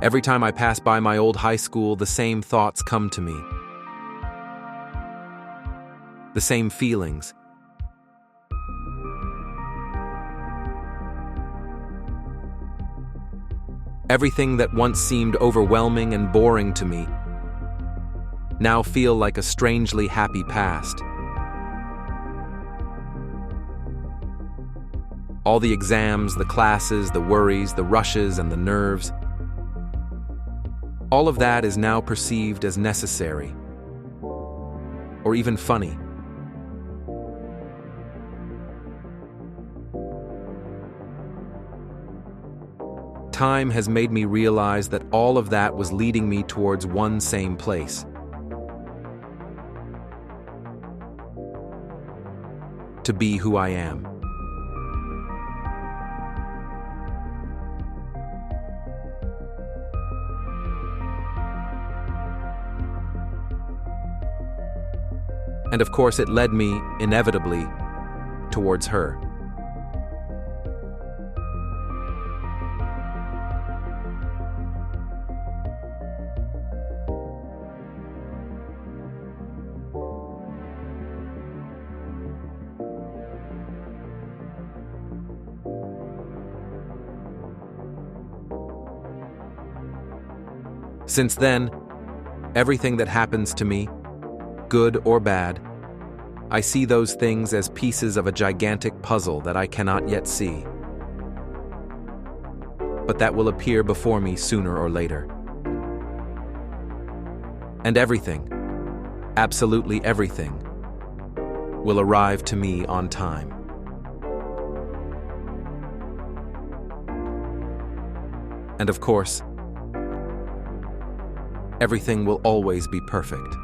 Every time I pass by my old high school, the same thoughts come to me. The same feelings. Everything that once seemed overwhelming and boring to me now feel like a strangely happy past. All the exams, the classes, the worries, the rushes, and the nerves, all of that is now perceived as necessary, or even funny. Time has made me realize that all of that was leading me towards one same place. To be who I am. And of course, it led me, inevitably, towards her. Since then, everything that happens to me, good or bad, I see those things as pieces of a gigantic puzzle that I cannot yet see, but that will appear before me sooner or later. And everything, absolutely everything, will arrive to me on time. And of course, everything will always be perfect.